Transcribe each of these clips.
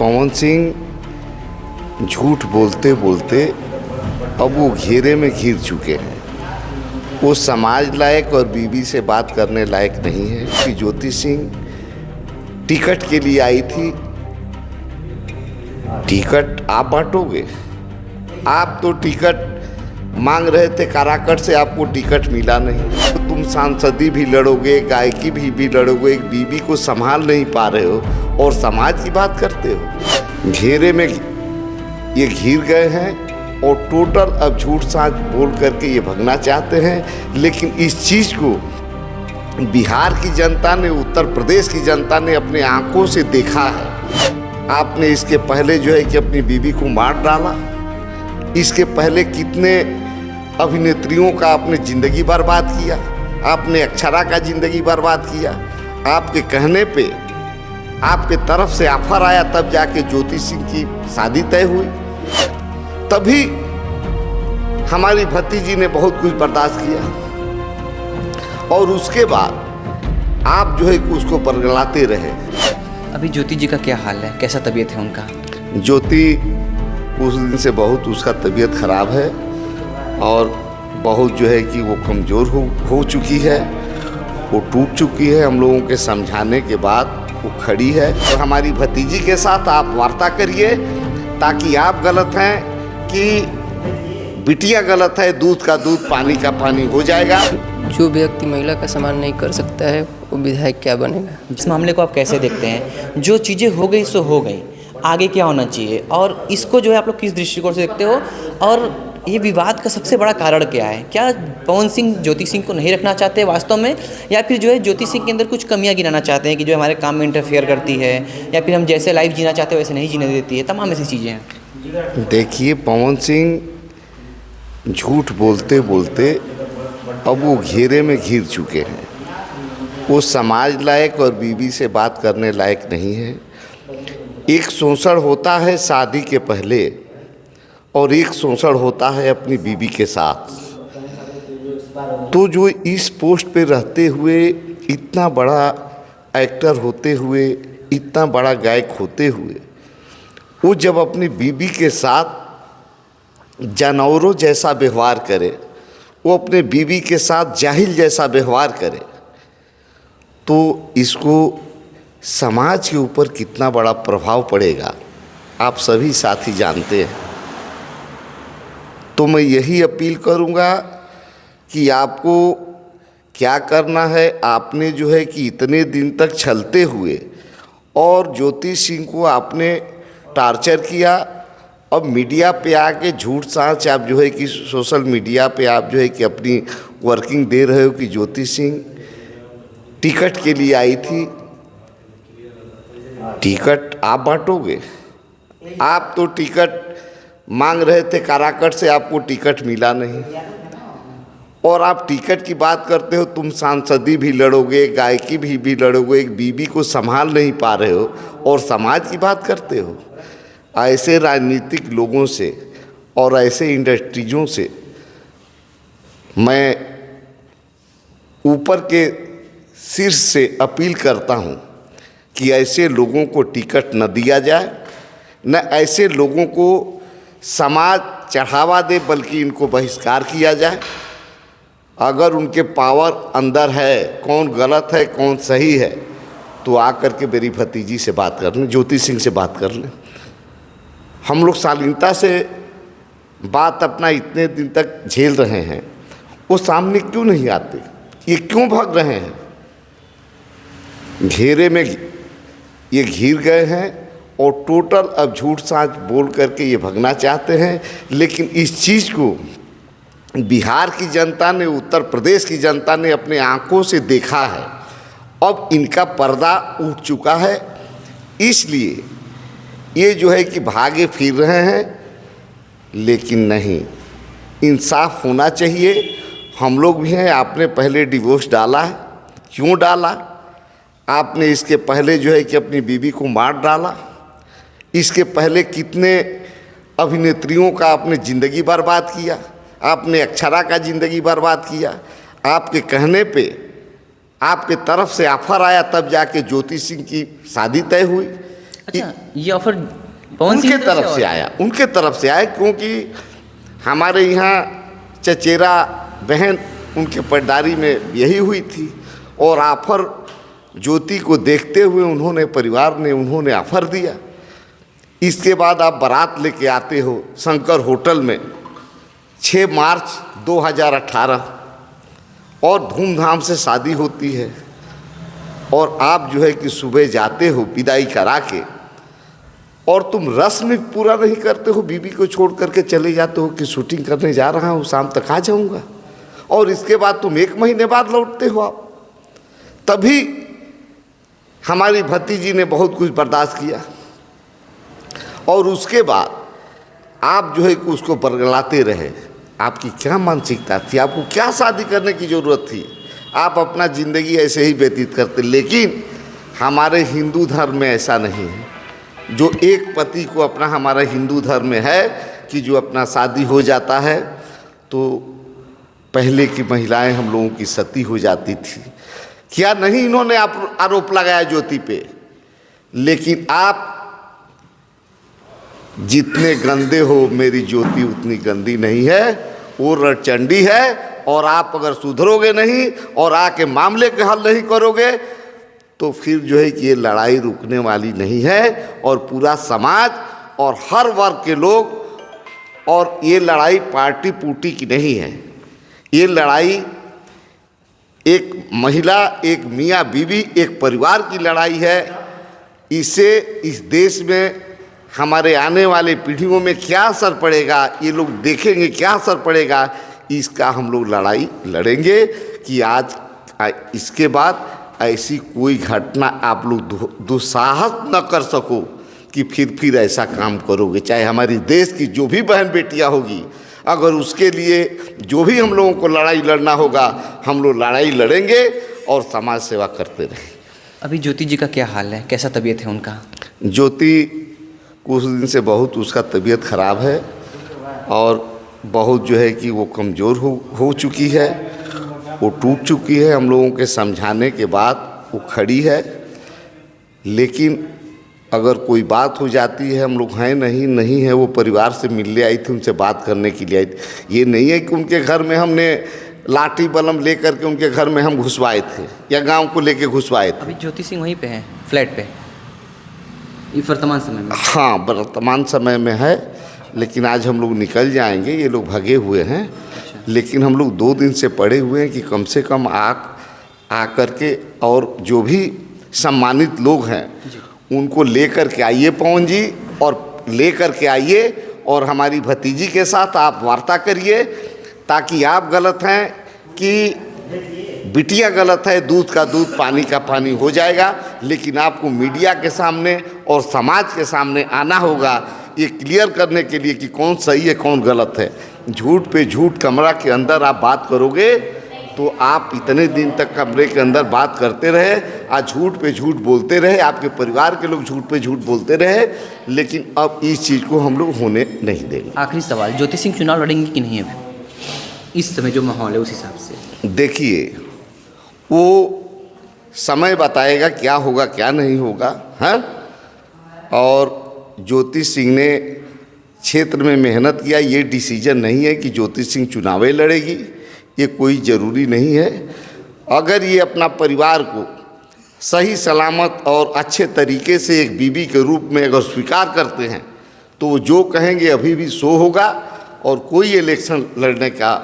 पवन सिंह झूठ बोलते बोलते अब वो घेरे में घिर चुके हैं। वो समाज लायक और बीबी से बात करने लायक नहीं है कि ज्योति सिंह टिकट के लिए आई थी। टिकट आप बांटोगे? आप तो टिकट मांग रहे थे काराकट से, आपको टिकट मिला नहीं। तो तुम सांसदी भी लड़ोगे, गायकी भी लड़ोगे, एक बीबी को संभाल नहीं पा रहे हो और समाज की बात करते हो। घेरे में ये घिर गए हैं और टोटल अब झूठ साँच बोल करके ये भगना चाहते हैं। लेकिन इस चीज़ को बिहार की जनता ने, उत्तर प्रदेश की जनता ने अपने आंखों से देखा है। आपने इसके पहले जो है कि अपनी बीबी को मार डाला। इसके पहले कितने अभिनेत्रियों का आपने ज़िंदगी बर्बाद किया। आपने अक्षरा का ज़िंदगी बर्बाद किया। आपके कहने पे आपके तरफ से ऑफर आया, तब जाके ज्योति सिंह की शादी तय हुई। तभी हमारी भतीजी ने बहुत कुछ बर्दाश्त किया और उसके बाद आप जो है कि उसको बरगलाते रहे। अभी ज्योति जी का क्या हाल है, कैसा तबीयत है उनका? ज्योति उस दिन से बहुत उसका तबीयत ख़राब है और बहुत जो है कि वो कमज़ोर हो चुकी है, वो टूट चुकी है। हम लोगों के समझाने के बाद वो खड़ी है। तो हमारी भतीजी के साथ आप वार्ता करिए, ताकि आप गलत हैं कि बिटिया गलत है, दूध का दूध पानी का पानी हो जाएगा। जो व्यक्ति महिला का सम्मान नहीं कर सकता है वो विधायक क्या बनेगा? इस मामले को आप कैसे देखते हैं? जो चीज़ें हो गई सो हो गई, आगे क्या होना चाहिए और इसको जो है आप लोग किस दृष्टिकोण से देखते हो? और ये विवाद का सबसे बड़ा कारण क्या है? क्या पवन सिंह ज्योति सिंह को नहीं रखना चाहते वास्तव में, या फिर जो है ज्योति सिंह के अंदर कुछ कमियां गिनाना चाहते हैं कि जो हमारे काम में इंटरफेयर करती है, या फिर हम जैसे लाइफ जीना चाहते हैं वैसे नहीं जीने देती है? तमाम ऐसी चीज़ें हैं। देखिए, पवन सिंह झूठ बोलते बोलते अब वो घेरे में घिर चुके हैं। वो समाज लायक और बीबी से बात करने लायक नहीं है। एक शोषण होता है शादी के पहले और एक शोषण होता है अपनी बीबी के साथ। तो जो इस पोस्ट पे रहते हुए, इतना बड़ा एक्टर होते हुए, इतना बड़ा गायक होते हुए, वो जब अपनी बीबी के साथ जानवरों जैसा व्यवहार करे, वो अपने बीबी के साथ जाहिल जैसा व्यवहार करे, तो इसको समाज के ऊपर कितना बड़ा प्रभाव पड़ेगा आप सभी साथी जानते हैं। तो मैं यही अपील करूंगा कि आपको क्या करना है। आपने जो है कि इतने दिन तक छलते हुए और ज्योति सिंह को आपने टार्चर किया। अब मीडिया पे आके झूठ साँच आप जो है कि सोशल मीडिया पे आप जो है कि अपनी वर्किंग दे रहे हो कि ज्योति सिंह टिकट के लिए आई थी। टिकट आप बांटोगे? आप तो टिकट मांग रहे थे काराकट से, आपको टिकट मिला नहीं। और आप टिकट की बात करते हो, तुम सांसदी भी लड़ोगे, गायकी भी लड़ोगे, एक बीबी को संभाल नहीं पा रहे हो और समाज की बात करते हो। ऐसे राजनीतिक लोगों से और ऐसे इंडस्ट्रीजों से मैं ऊपर के शीर्ष से अपील करता हूं कि ऐसे लोगों को टिकट न दिया जाए, न ऐसे लोगों को समाज चढ़ावा दे, बल्कि इनको बहिष्कार किया जाए। अगर उनके पावर अंदर है, कौन गलत है कौन सही है, तो आकर के मेरी भतीजी से बात कर लें, ज्योति सिंह से बात कर लें। हम लोग शालीनता से बात अपना इतने दिन तक झेल रहे हैं, वो सामने क्यों नहीं आते? ये क्यों भाग रहे हैं? घेरे में ये घिर गए हैं और टोटल अब झूठ साँच बोल करके ये भगना चाहते हैं। लेकिन इस चीज़ को बिहार की जनता ने, उत्तर प्रदेश की जनता ने अपने आंखों से देखा है। अब इनका पर्दा उठ चुका है, इसलिए ये जो है कि भागे फिर रहे हैं। लेकिन नहीं, इंसाफ होना चाहिए। हम लोग भी हैं, आपने पहले डिवोर्स डाला है, क्यों डाला? आपने इसके पहले जो है कि अपनी बीबी को मार डाला। इसके पहले कितने अभिनेत्रियों का आपने ज़िंदगी बर्बाद किया। आपने अक्षरा का ज़िंदगी बर्बाद किया। आपके कहने पे आपके तरफ से ऑफर आया, तब जाके ज्योति सिंह की शादी तय हुई। अच्छा, ये ऑफर पवन सिंह उनके तरफ से आया, उनके तरफ से आया, क्योंकि हमारे यहाँ चचेरा बहन उनके पटदारी में यही हुई थी और ऑफर ज्योति को देखते हुए उन्होंने, परिवार ने, उन्होंने ऑफर दिया। इसके बाद आप बारात लेके आते हो शंकर होटल में 6 मार्च 2018 और धूमधाम से शादी होती है और आप जो है कि सुबह जाते हो विदाई करा के और तुम रस्म पूरा नहीं करते हो, बीबी को छोड़ करके चले जाते हो कि शूटिंग करने जा रहा हूँ, शाम तक आ जाऊँगा, और इसके बाद तुम 1 महीने बाद लौटते हो आप। तभी हमारी भतीजी ने बहुत कुछ बर्दाश्त किया और उसके बाद आप जो है कि उसको बरगलाते रहे। आपकी क्या मानसिकता थी? आपको क्या शादी करने की ज़रूरत थी? आप अपना ज़िंदगी ऐसे ही व्यतीत करते। लेकिन हमारे हिंदू धर्म में ऐसा नहीं है, जो एक पति को अपना, हमारा हिंदू धर्म में है कि जो अपना शादी हो जाता है तो पहले की महिलाएं हम लोगों की सती हो जाती थी। क्या नहीं इन्होंने आरोप लगाया ज्योति पे? लेकिन आप जितने गंदे हो, मेरी ज्योति उतनी गंदी नहीं है, वो रचंडी है। और आप अगर सुधरोगे नहीं और आके मामले के हल नहीं करोगे तो फिर जो है कि ये लड़ाई रुकने वाली नहीं है और पूरा समाज और हर वर्ग के लोग, और ये लड़ाई पार्टी पुर्टी की नहीं है, ये लड़ाई एक महिला, एक मियाँ बीवी, एक परिवार की लड़ाई है। इससे इस देश में हमारे आने वाले पीढ़ियों में क्या असर पड़ेगा, ये लोग देखेंगे क्या असर पड़ेगा, इसका हम लोग लड़ाई लड़ेंगे कि आज इसके बाद ऐसी कोई घटना आप लोग दुस्साहस न कर सको कि फिर ऐसा काम करोगे। चाहे हमारी देश की जो भी बहन बेटियां होगी, अगर उसके लिए जो भी हम लोगों को लड़ाई लड़ना होगा, हम लोग लड़ाई लड़ेंगे और समाज सेवा करते रहेंगे। अभी ज्योति जी का क्या हाल है, कैसा तबीयत है उनका? ज्योति कुछ दिन से बहुत उसका तबीयत ख़राब है और बहुत जो है कि वो कमज़ोर हो चुकी है, वो टूट चुकी है। हम लोगों के समझाने के बाद वो खड़ी है, लेकिन अगर कोई बात हो जाती है, हम लोग हैं नहीं है, वो परिवार से मिलने आई थी, उनसे बात करने के लिए आई थी। ये नहीं है कि उनके घर में हमने लाठी बलम ले करके उनके घर में हम घुसवाए थे या गांव को लेके घुसवाए थे। अभी ज्योति सिंह वहीं पे हैं, फ्लैट पे, ये वर्तमान समय में? हाँ, वर्तमान समय में है, लेकिन आज हम लोग निकल जाएंगे। ये लोग भगे हुए हैं। अच्छा। लेकिन हम लोग 2 दिन से पड़े हुए हैं कि कम से कम आ करके और जो भी सम्मानित लोग हैं उनको ले कर के आइए पवन जी, और ले कर के आइए और हमारी भतीजी के साथ आप वार्ता करिए, ताकि आप गलत हैं कि बिटिया गलत है, दूध का दूध पानी का पानी हो जाएगा। लेकिन आपको मीडिया के सामने और समाज के सामने आना होगा ये क्लियर करने के लिए कि कौन सही है कौन गलत है। झूठ पे झूठ कमरा के अंदर आप बात करोगे तो आप इतने दिन तक कमरे के अंदर बात करते रहे, आज झूठ पे झूठ बोलते रहे, आपके परिवार के लोग झूठ पे झूठ बोलते रहे, लेकिन अब इस चीज़ को हम लोग होने नहीं देंगे। आखिरी सवाल, ज्योति सिंह चुनाव लड़ेंगी कि नहीं अभी इस समय जो माहौल है उस हिसाब से? देखिए, वो समय बताएगा क्या होगा क्या नहीं होगा। हाँ, और ज्योति सिंह ने क्षेत्र में मेहनत किया, ये डिसीजन नहीं है कि ज्योति सिंह चुनावें लड़ेगी, ये कोई ज़रूरी नहीं है। अगर ये अपना परिवार को सही सलामत और अच्छे तरीके से एक बीबी के रूप में अगर स्वीकार करते हैं तो जो कहेंगे अभी भी सो होगा और कोई इलेक्शन लड़ने का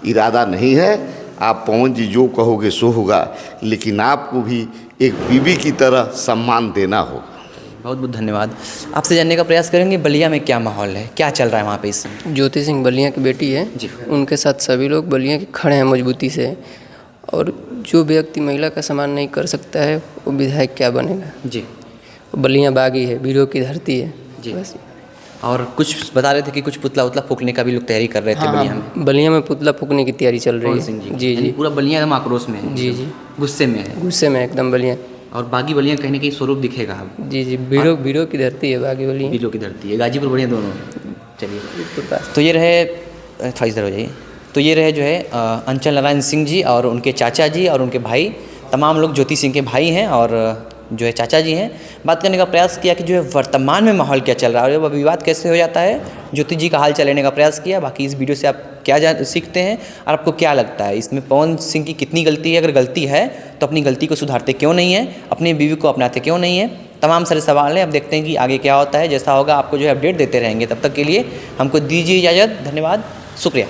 इरादा नहीं है। आप पवन जी जो कहोगे सो होगा, लेकिन आपको भी एक बीबी की तरह सम्मान देना होगा। बहुत बहुत धन्यवाद। आपसे जानने का प्रयास करेंगे बलिया में क्या माहौल है, क्या चल रहा है वहाँ पे इस समय? ज्योति सिंह बलिया की बेटी है जी। उनके साथ सभी लोग बलिया के खड़े हैं मजबूती से, और जो व्यक्ति महिला का सम्मान नहीं कर सकता है वो विधायक क्या बनेगा जी। बलिया बागी है, वीरों की धरती है जी। बस। और कुछ बता रहे थे कि कुछ पुतला उतला फूकने का भी लोग तैयारी कर रहे थे बलिया में। बलिया में पुतला फूकने की तैयारी चल रही है। जी जी, पूरा बलिया एकदम आक्रोश में है। जी जी, गुस्से में है। गुस्से में एकदम बलिया। और बागी बलिया कहीं ना कहीं स्वरूप दिखेगा अब। जी जी, वीरों की धरती है बागी बलिया। वीरों की धरती है, गाजीपुर बलिया दोनों। चलिए, तो ये रहे, थोड़ा इधर हो जाइए। तो ये रहे जो है अंचल नारायण सिंह जी और उनके चाचा जी और उनके भाई, तमाम लोग ज्योति सिंह के भाई हैं और जो है चाचा जी हैं, बात करने का प्रयास किया कि जो है वर्तमान में माहौल क्या चल रहा है और वह विवाद कैसे हो जाता है। ज्योति जी का हाल चाल लेने का प्रयास किया। बाकी इस वीडियो से आप क्या सीखते हैं और आपको क्या लगता है इसमें पवन सिंह की कितनी गलती है? अगर गलती है तो अपनी गलती को सुधारते क्यों नहीं है, अपनी बीवी को अपनाते क्यों नहीं है? तमाम सारे सवाल हैं। अब देखते हैं कि आगे क्या होता है। जैसा होगा आपको जो है अपडेट देते रहेंगे। तब तक के लिए हमको दीजिए इजाज़त। धन्यवाद, शुक्रिया।